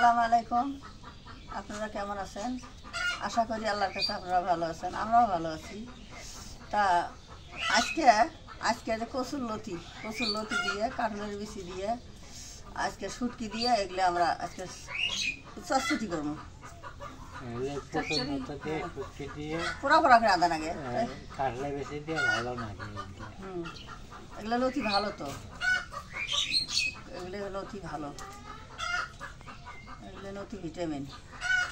আসসালামু আলাইকুম। আপনারা কেমন আছেন? আশা করি আল্লাহর কাছে আপনারা ভালো আছেন, আমরাও ভালো আছি। তা আজকে যে কচুর লতি দিয়ে কাঁঠালের বিচি দিয়ে আজকে শুটকি দিয়ে এগুলো আমরা আজকে চচ্চড়ি করবো। পোড়া করে আদা লাগে, এগুলো লতি ভালো, তো এগুলো লতি ভালো, এগুলো লতি ভিটামিন,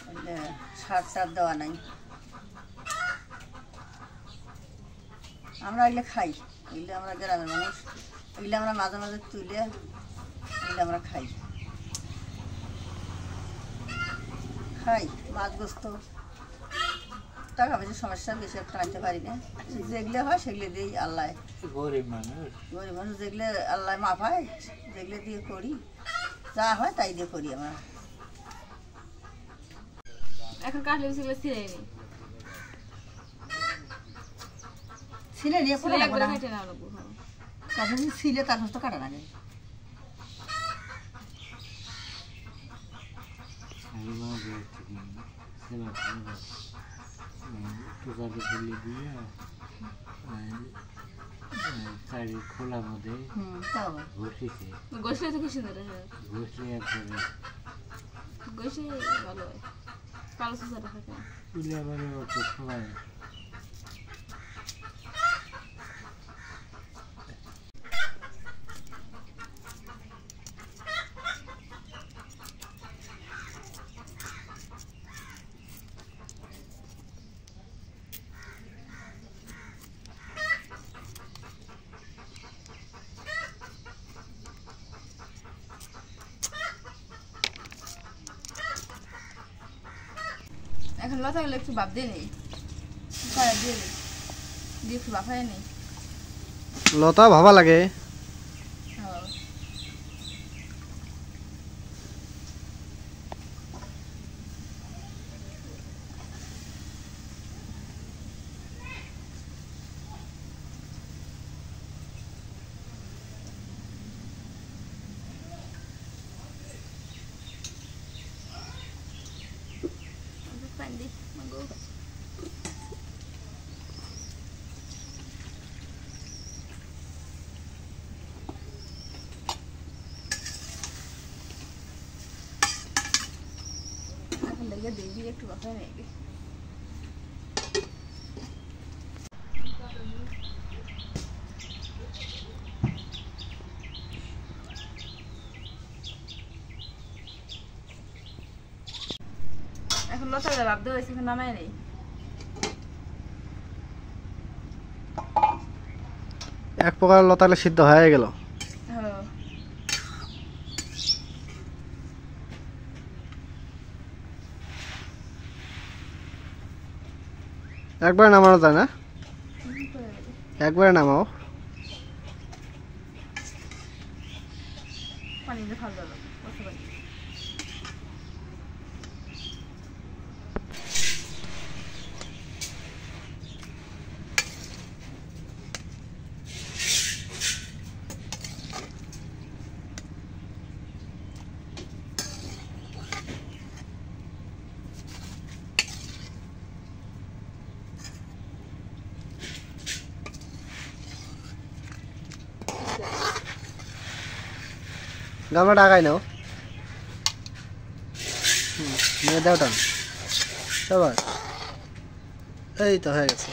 এগুলো সার টার দেওয়া নাই। আমরা এগুলো খাই, এগুলো আমরা গ্রামের মানুষ, এগুলো আমরা মাঝে মাঝে তুলে এগুলো আমরা খাই মাছ গোস্ত। টাকা পয়সার সমস্যা বেশি একটা আনতে পারি না, যেগুলো হয় সেগুলো দিয়েই আল্লাহ, গরিব মানুষ যেগুলো আল্লাহ মাফায় যেগুলো দিয়ে করি, যা হয় তাই দিয়ে করি আমরা। এখন কাটলে সেগুলো ছিলে নিয়ে পড়ে একবারে কেটে নাও লাগবো। কাছে ছিলে তারপর তো কাটা লাগে। খোলা মধ্যে ঘষিছে, ঘষলে তো কি সুন্দর হয়, ঘষলে একবারে ঘষে ভালো হয়, কালো সুসাটা থাকে তুলে আবার অত সময়। এখন লতাগুলো একটু ভাপ দিয়ে নেই, দিয়ে নেই, দিয়ে একটু ভাপাই নেই। লতা ভাবা লাগে, দিয়ে একটু ভাপাই নেই। এখন লতাটা ভাপ দেওয়া হয়েছে, নামাই নেই। এক প্রকার লতালে সিদ্ধ হয়ে গেল। একবারে নামানো যায় না, একবারে নামাও। পানিতে ভালো যাবে। গামলা টাকাই নাও, নিয়ে দাও টান সবার। এই তো হয়ে গেছে।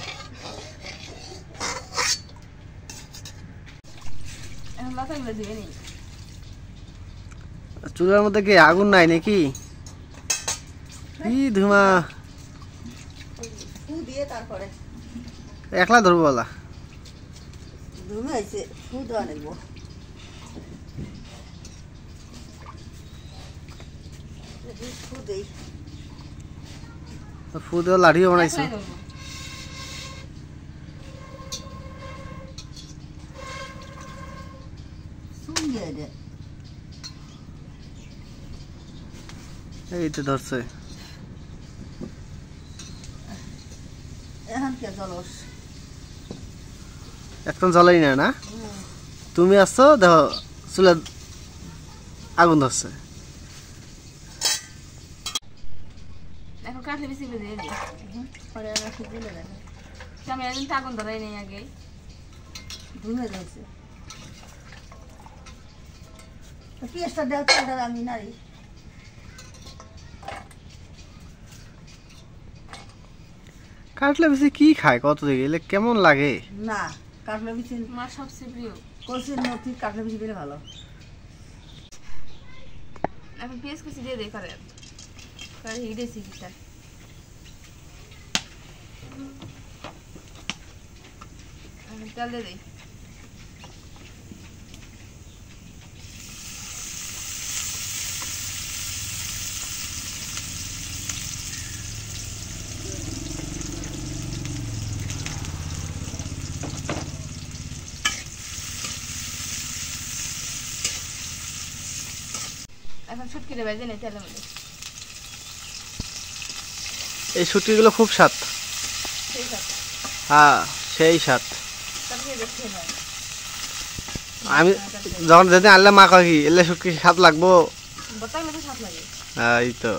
চুলার মধ্যে কি আগুন নাই নাকি? ধুমা তারপরে একলা ধরবো বলা ধুমে হয়েছে, ফু দেওয়া নেব। ফু দেওয়া লাঠিও বানাইছো। এই তো ধরছে। এখন জ্বলাই না না, তুমি আসছো দেখো চুলা আগুন ধরছে। এখন কাটলে বেশি করে দিয়ে দিই পরে আমরা ঠিক দিলে দেখো আমি একদিন আগুন ধরাই নেই আগে ধুয়ে যাচ্ছে পেঁয়াজটা দেওয়া তো এটা আমি নারী কাটলে বেশি কি খায় কত দিকে এলে কেমন লাগে না কাটলে বেশি আমার সবচেয়ে প্রিয় কলসির নথি কাটলে বেশি দিলে ভালো এখন পেঁয়াজ কুচি দিয়ে দিই করে হিটেছি কিটা তেল দিয়ে দিই এখন শুটকিটা ভেজে নেই তেলের মধ্যে এই শুটকিগুলো খুব স্বাদ সেই সাথে হ্যাঁ সেই স্বাদ তারপরে দেখতে হয় আমি যখন যেদিন আনলে মা কয় কি এলে শুটকি স্বাদ লাগবো বতাগলে তো স্বাদ লাগে এই তো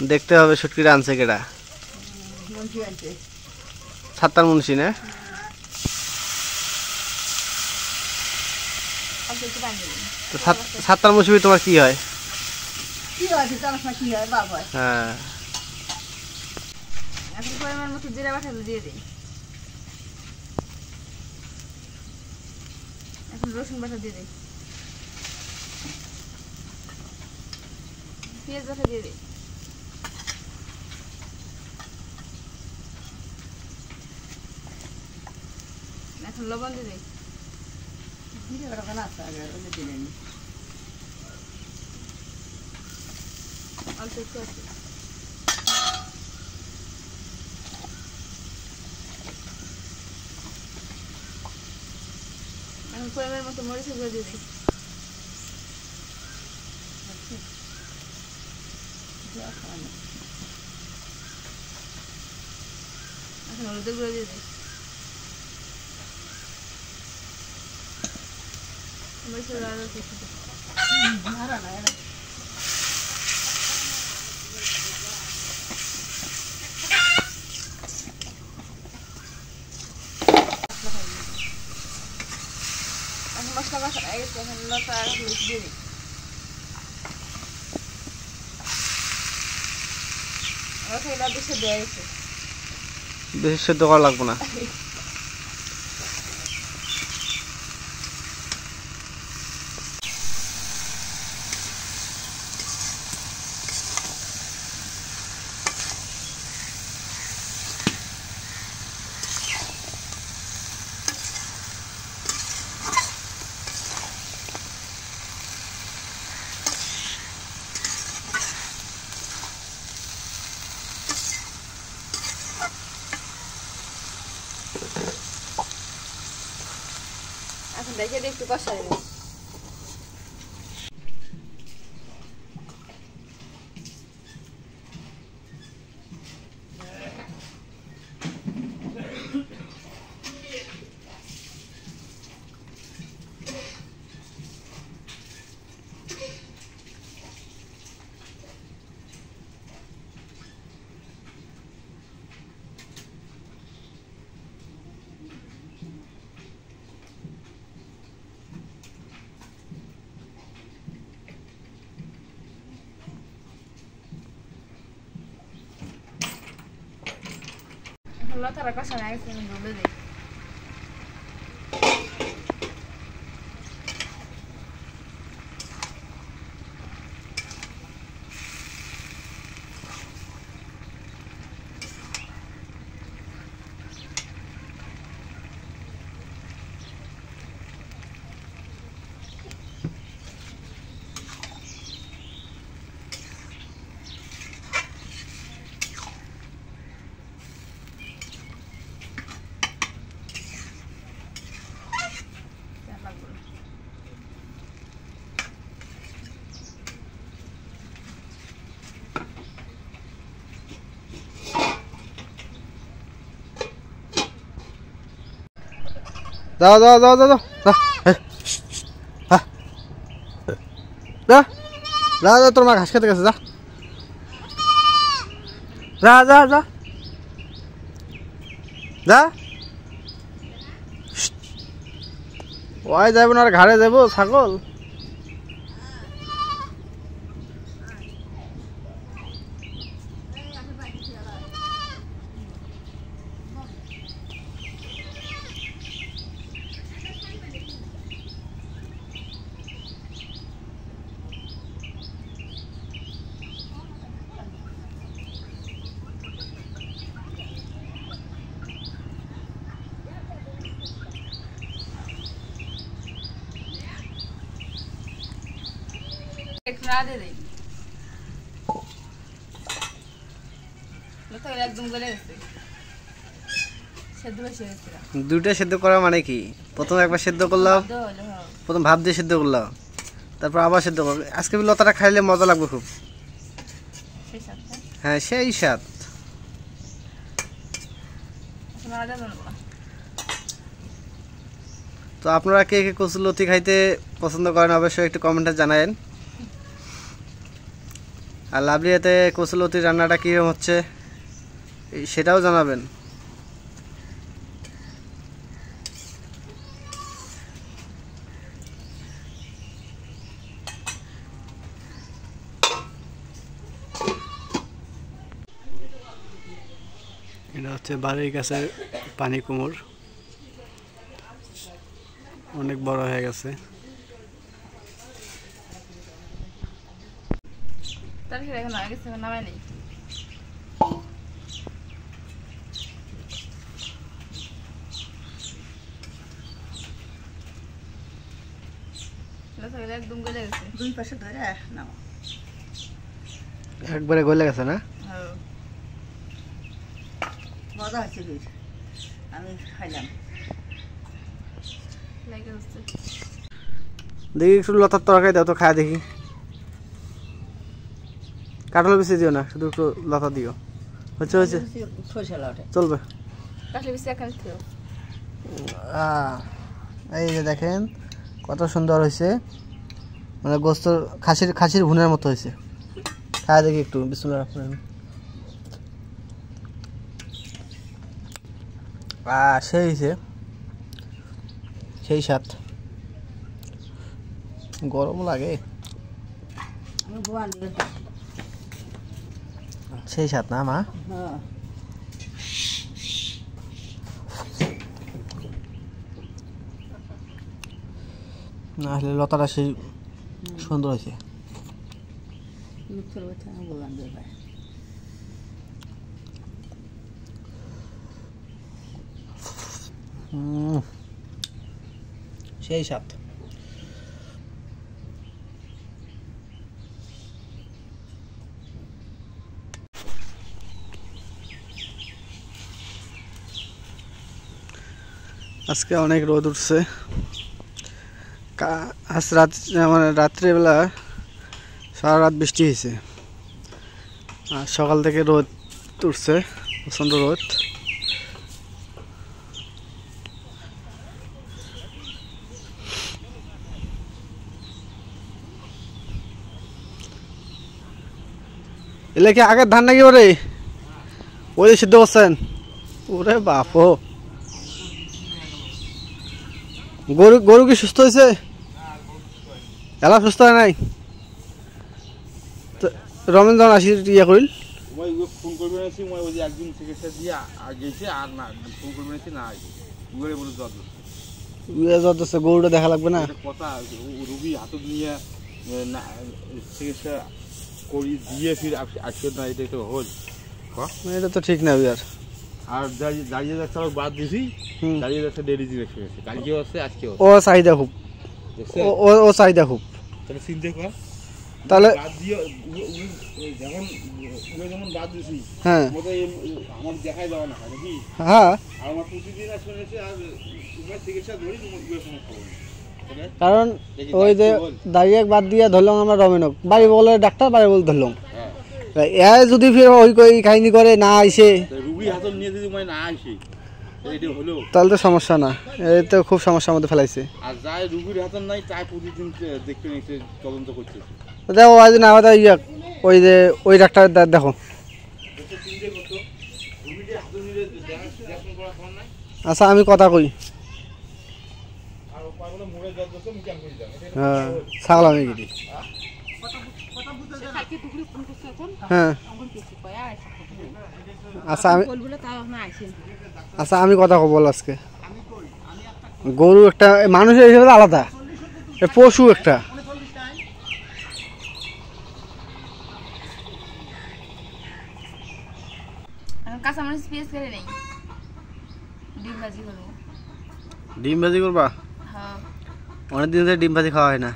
দেখতে হবে শুটকিটা আনছে কেডা মুন্সি আনছে সাত্তার মুন্সি না অল্প একটু পানি দিলাম তো সাত্তার মুন্সি তোমার কি হয় কি হয় জানাস না কি হয় বাপ হয় হ্যাঁ এখন পরিমাণ মতো জিরা বাটাগুলো দিয়ে দিই এখন রসুন বাটা দিয়ে দিই পেঁয়াজ বাটা দিয়ে দিই এখন লবণ দিয়ে দিই জিরে বাটা কেন আসতে আগে ওই দিলেন অল্প একটু আছে এখন পরিমাণ মতো মরিচের গুঁড়ো দিয়ে দিই এখন হলুদের গুঁড়ো দিয়ে দিই মরিচের গুঁড়ো আরও কিছু দিই মারা না এরা এখন মশলা কষা হয়ে গেছে এখন লতা আর হলুদ দিয়ে দিই লতা এবার বেশি দেওয়া গেছে বেশি সেদ্ধ করা লাগবো না এখন দেখে দিয়ে একটু কষা দিই এখন লতাটা কষা হয়ে গেছে এখন ডুবে দিই যাও যাও যাও যাও যাও যা যা যা তোর মা ঘাস খেতে গেছে যা যা যা যা যা ওই যাবো না, আর ঘাড়ে যাবো ছাগল। একটু না দিয়ে দেই তো একদম গলে গেছে সেদ্ধ বেশি হয়েছে দুইটা সেদ্ধ করা মানে কি? প্রথম একবার সেদ্ধ করলাম, প্রথম ভাপ দিয়ে সেদ্ধ করলাম, তারপর আবার সেদ্ধ করলাম। আজকে লতাটা খাইলে মজা লাগবে খুব। হ্যাঁ সেই স্বাদ। তো আপনারা কে কে কচুলতি খাইতে পছন্দ করেন অবশ্যই একটু কমেন্টে জানাবেন। আর লাভলিয়াতে কচুলতি রান্নাটা কীরকম হচ্ছে সেটাও জানাবেন। এটা হচ্ছে বাড়ির কাছে পানি কুমোর, অনেক বড় হয়ে গেছে। এখন আগে নামাই নেই একদম গলে গেছে, দুই পাশে ধরে নাও একবারে গলে গেছে না? মজা হচ্ছে বেশ, আমি খাইলাম। দেখি একটু লতার তরকারি দাও তো, খায় দেখি। কাঁঠাল বেশি দিও না, শুধু একটু লতা দিও। হচ্ছে হচ্ছে চলবে। এই যে দেখেন কত সুন্দর হয়েছে, মানে গোস্ত খাসির ভুনের মতো হয়েছে। খায় দেখি একটু, বিসমিল্লাহির রহমানির রহিম। সেই হয়েছে, সেই স্বাদ। গরম লাগে, সেই স্বাদ না মা? না আসলে লতাটা সেই সুন্দর হয়েছে। সেই স্বাদ। আজকে অনেক রোদ উঠছে। আজ মানে রাত্রিবেলা সারা রাত বৃষ্টি হয়েছে, আর সকাল থেকে রোদ উঠছে, প্রচণ্ড রোদ। এলে কি আগের ধান নাকি ওরে? ওই সিদ্ধ করছেন? ওরে বাপো, গরু কি সুস্থ হয়েছে? এলা সুস্থ হয় নাই? রমেন যখন আসি ইয়া করিল ফোন করবে না, মই ওই একদিন চিকিৎসা দিয়ে গেছে, আর না ফোন করবে না, না উগরে বলে জ্বর ধরছে। গরুটা দেখা লাগবে না কথা, রুগী হাতে নিয়ে চিকিৎসা করি দিয়ে ফির আজকে না, এটা তো হল, এটা তো ঠিক না বিয়ার। আর দাঁড়িয়ে যাচ্ছে বাদ দিছি, দাঁড়িয়ে যাচ্ছে ডেলি রেখে গেছে, কালকেও আছে আজকেও। ও চাহিদা খুব, ও চাহিদা খুব। তাহলে চিন্তা কর, তাহলে বাদ দিয়ে যেমন বাদ দিছি, হ্যাঁ আমার দেখাই দেওয়া না নাকি? হ্যাঁ, আমার প্রতিদিন শুনেছি, আর চিকিৎসা ধরি কারণ ওই যে দাঁড়িয়ে বাদ দিয়ে ধরলাম আমরা রমেনক, বাড়ি বলে ডাক্তার, বাড়ি বলে ধরলাম। এ যদি ফির ওই কাহিনী করে না আইসে, রুগী হাতে নিয়ে যদি না আইসে তাহলে তো সমস্যা না, এই তো খুব সমস্যার মধ্যে ফেলাইছে। আর যাই রুগীর হাতে নাই তাই প্রতিদিন দেখতে নিতে তদন্ত করতেছে। দেখো আজ না ইয়া ওই যে ওই ডাক্তার দেখো আচ্ছা আমি কথা কই আর পাগলে মুড়ে জল দছে মুখে আন করে দাও হ্যাঁ ছাগল আমি গিরি হ্যাঁ আচ্ছা আমি কথা কব আজকে গরু একটা মানুষের হিসেবে আলাদা পশু একটা কাঁচামরিচ পেঁয়াজ করে নেই ডিম ভাজি করবো ডিম ভাজি করবা হ্যাঁ অনেকদিন ধরে ডিম ভাজি খাওয়া হয় না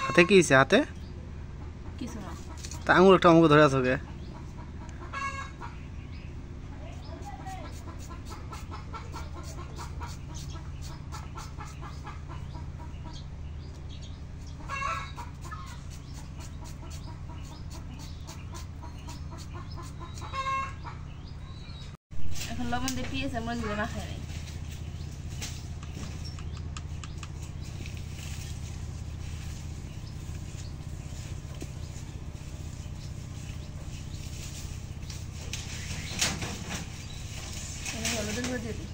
হাতে কি হয়েছে হাতে কিছু না তা আঙুল একটা আমাকে ধরে আছো কে এখন লবণ দিয়ে পেঁয়াজ আমরা দিলে মাখাই নেই হলুদের গুঁড়ো দিয়ে দিই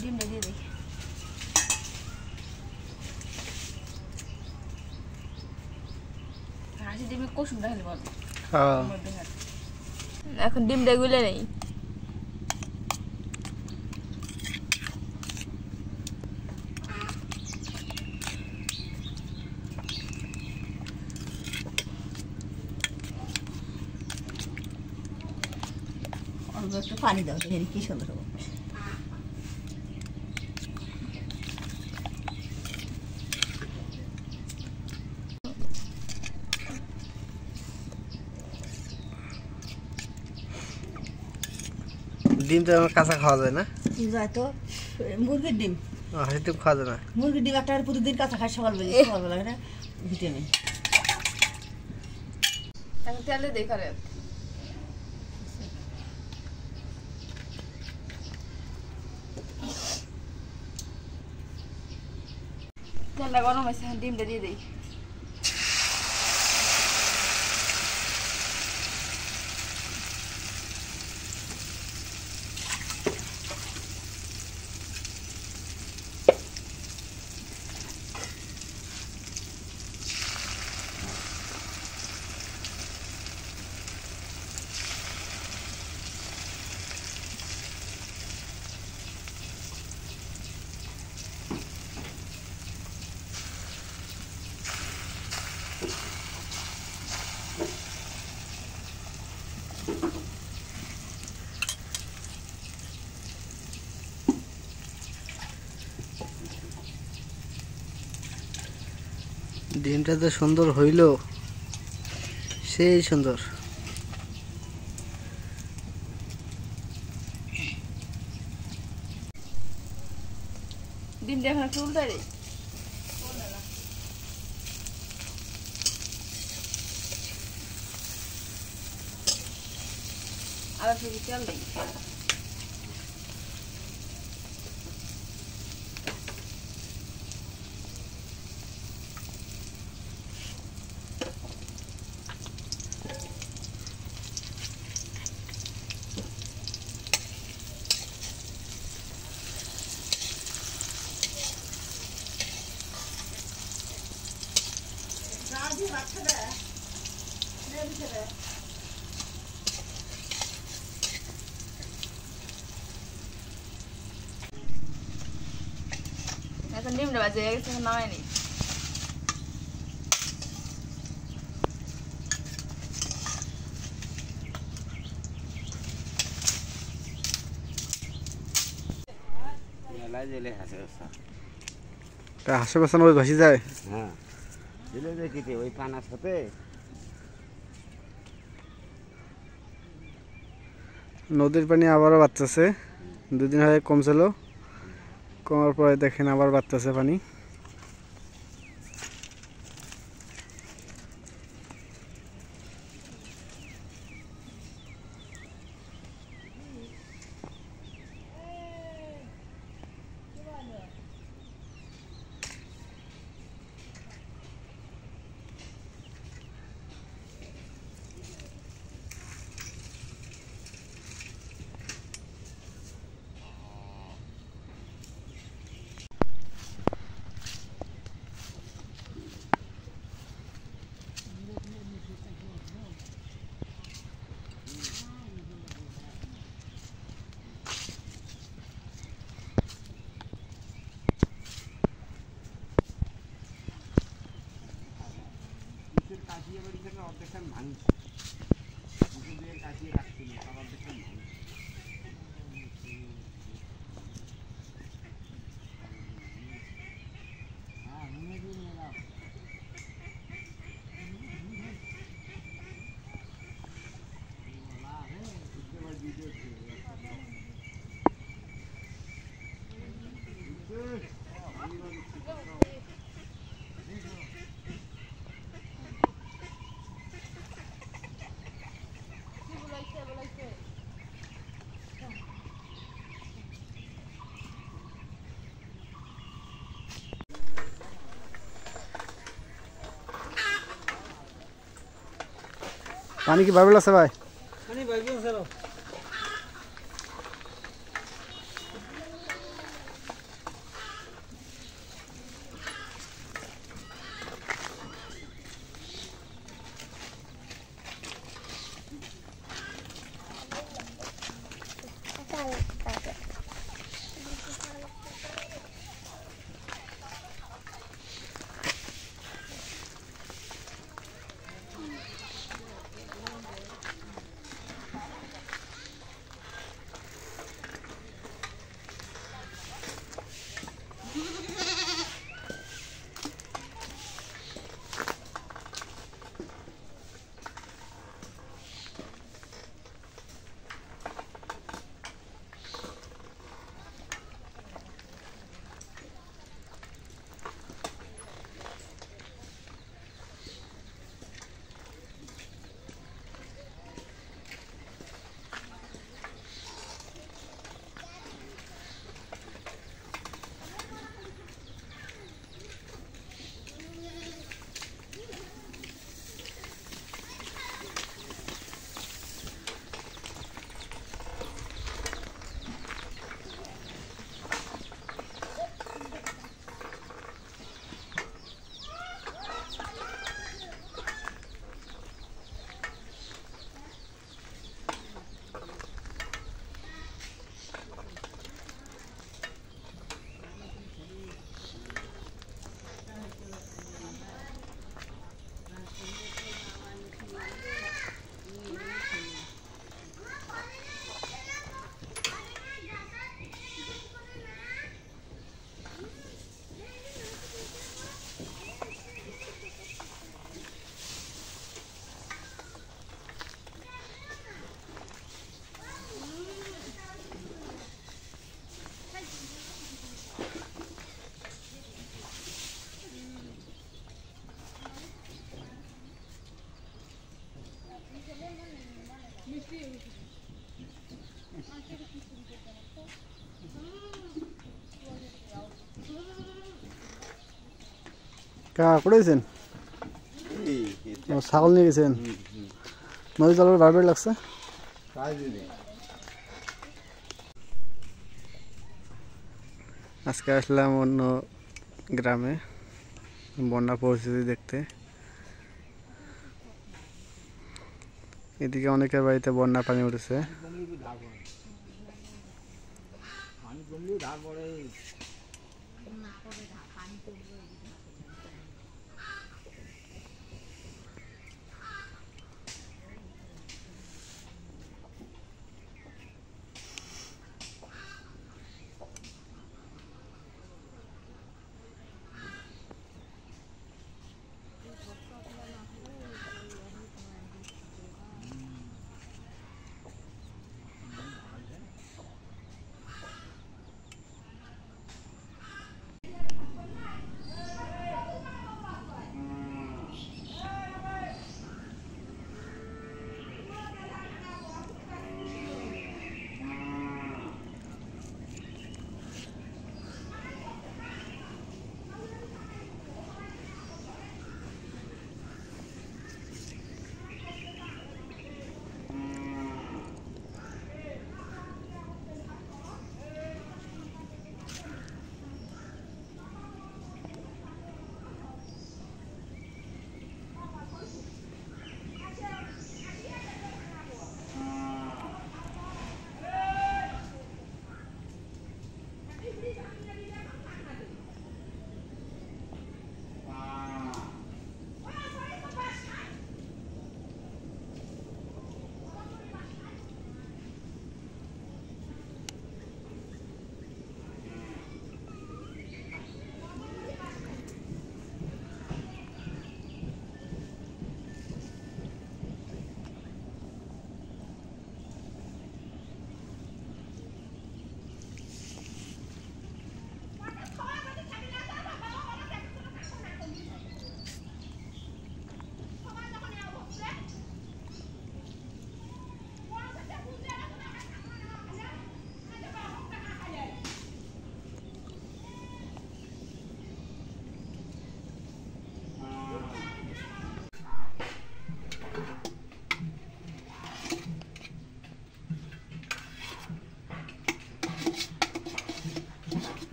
ডিমটা দিয়ে দিই হাসি ডিমে কসুম দেখালে বল এখন ডিমটা গুলে নেই অল্প একটু পানি দাও দেখি কি সুন্দর হবে ডিম তো আমার কাঁচা খাওয়া যায় না যায় তো মুরগির ডিম হয়তো খাওয়া যায় না মুরগির ডিম একটা প্রতিদিন কাঁচা খায় সকালবেলা এটা ভিটামিন এখন তেলে দিই করে তেলটা গরম হয়েছে ডিমটা দিয়ে দিই ডিমটা তো সুন্দর হইল সেই সুন্দর ডিমটা এখন একটু উল্টাই দিই আবার একটু তেল দিই এখন ডিমটা বাজে গেছে এখন নামাই নিই হাঁসে বাসানো ওই ভাসি যায় হ্যাঁ দিলে দেখিতে ওই পানার সাথে নদীর পানি আবারও বাড়তেছে, দুদিন আগে কমছিল, কমার পরে দেখেন আবার বাড়তেছে পানি। পানি কি বাড়বে আছে ভাই? করেছেন ছাগল নিয়ে গেছেন, নদী জলের বারবার লাগছে। আজকে আসলাম অন্য গ্রামে বন্যা পরিস্থিতি দেখতে। এদিকে অনেকের বাড়িতে বন্যা পানি উঠেছে।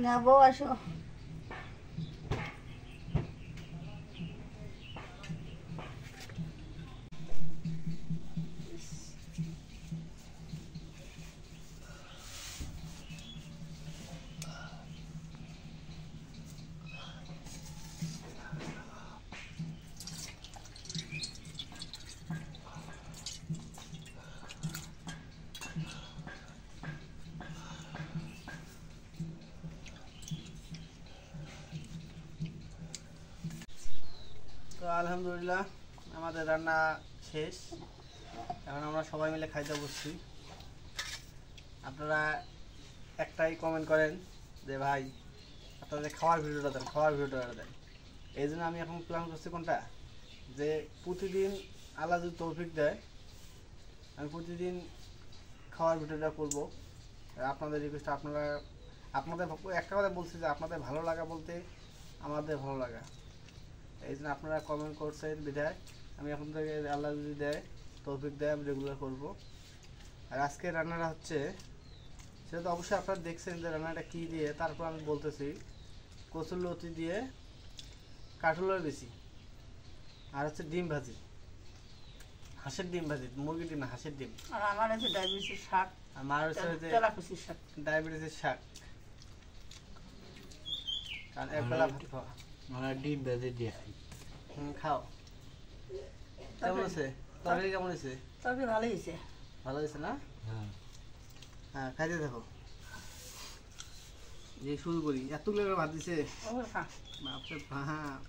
না বউ আসো। তো আলহামদুলিল্লাহ আমাদের রান্না শেষ। এখন আমরা সবাই মিলে খাইতে বসছি। আপনারা একটাই কমেন্ট করেন যে ভাই আপনাদের খাওয়ার ভিডিওটা দেন। এই জন্য আমি এখন প্ল্যান করছি কোনটা, যে প্রতিদিন আল্লাহ যদি তৌফিক দেয় আমি প্রতিদিন খাওয়ার ভিডিওটা করব। আপনাদের রিকোয়েস্ট, আপনাদের একটা কথা বলছি যে আপনাদের ভালো লাগা বলতে আমাদের ভালো লাগা। এই জন্য আপনারা কমেন্ট করছেন বিধায় আমি এখন থেকে আল্লাহ যদি দেয় তৌফিক দেয় আমি রেগুলার করবো। আর আজকে রান্নাটা হচ্ছে, সেটা তো অবশ্যই আপনারা দেখছেন যে রান্নাটা কী দিয়ে, তারপর আমি বলতেছি কচুরলতি দিয়ে কাঠুলের বেশি, আর হচ্ছে ডিম ভাজি, হাঁসের ডিম ভাজি, মুরগির ডিম না, হাঁসের ডিম। আর আমার আছে ডায়াবেটিসের শাক, আমার হচ্ছে যে তেলাকুচির শাক। ডায়াবেটিসের শাক, কারণ একবেলা ভাত খাওয়া। আমরা ডিম ভেজে দিয়ে খাই। খাও। কেমন আছে তরকারি? কেমন হয়েছে? তরকারি ভালোই হয়েছে। ভালো হয়েছে না? হ্যাঁ, হ্যাঁ, খাইতে থাকো। যে শুরু করি, এতগুলো করে ভাত দিছে। বাপরে বাপ,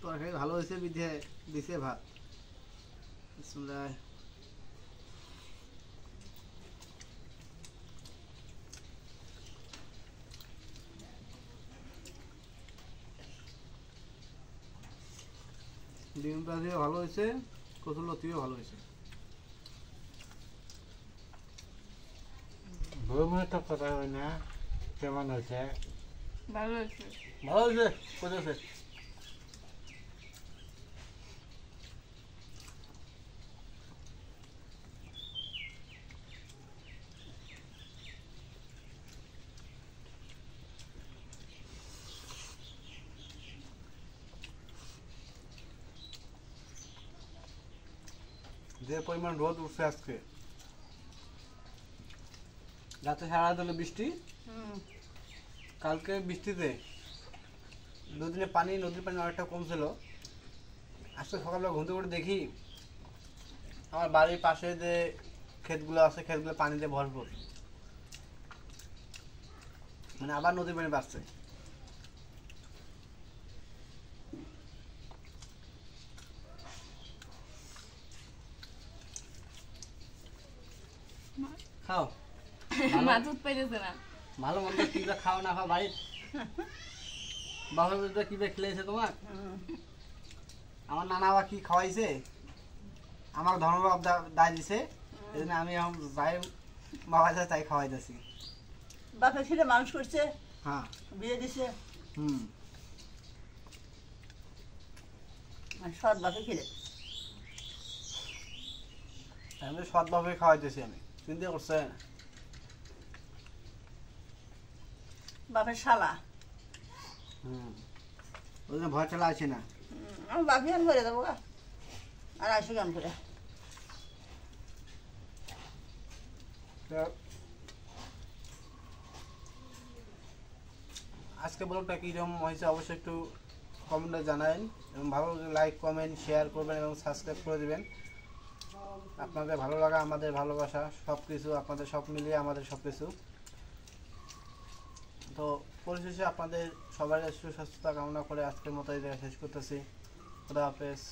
তরকারি ভালো হয়েছে বিধে দিছে ভাত। বিসমিল্লাহ। ডিম ভাজিও ভালো হয়েছে, কচুরলতিও ভালো হয়েছে। বৌমা তো কথা হয় না কেমন হয়েছে। ভালো হয়েছে। ভালো হয়েছে, কোথায় আছে? যে পরিমাণ রোদ উঠছে আজকে, রাতে সারা রাত হলো বৃষ্টি। কালকে বৃষ্টিতে দুদিনে পানি, নদীর পানি অনেকটা কমছিল। আজকে সকালবেলা ঘুম থেকে উঠে দেখি আমার বাড়ির পাশে যে ক্ষেতগুলো আছে, ক্ষেতগুলো পানিতে ভরপুর, মানে আবার নদীর পানি বাড়ছে। খাও, মা দুধ পাইতেছে না। ভালো মন্দ কি খাও না খাও বাড়ির বাবার বিরুদ্ধে কি খেলেছে তোমার? আমার নানা বা কি খাওয়াইছে, আমার ধর্মবাব দায় দিছে, এই জন্য আমি এখন যাই বাবা যা তাই খাওয়াইতেছি। বাপে ছেলে মানুষ করছে, হ্যাঁ, বিয়ে দিছে, হুম, সৎ বাপে খেলে। আমি সৎভাবে খাওয়াইতেছি, আমি চিন্তা করছেন? বাপের শালা। ওই জন্য ভয় চালা আছে না। আমার বাপি গান করে দেবো গা, আর আসি গান করে। আজকে ব্লগটা কীরকম হয়েছে অবশ্যই একটু কমেন্টে জানাবেন, এবং ভালো লাইক, কমেন্ট, শেয়ার করবেন এবং সাবস্ক্রাইব করে দেবেন। আপনাদের ভালো লাগা, আমাদের ভালোবাসা, সব কিছু আপনাদের সব মিলিয়ে আমাদের সব কিছু। তো পরিশেষে আপনাদের সবার সুস্বাস্থ্যতা কামনা করে আজকের মতো এই জায়গায় শেষ করতেছি। খুদা হাফেজ।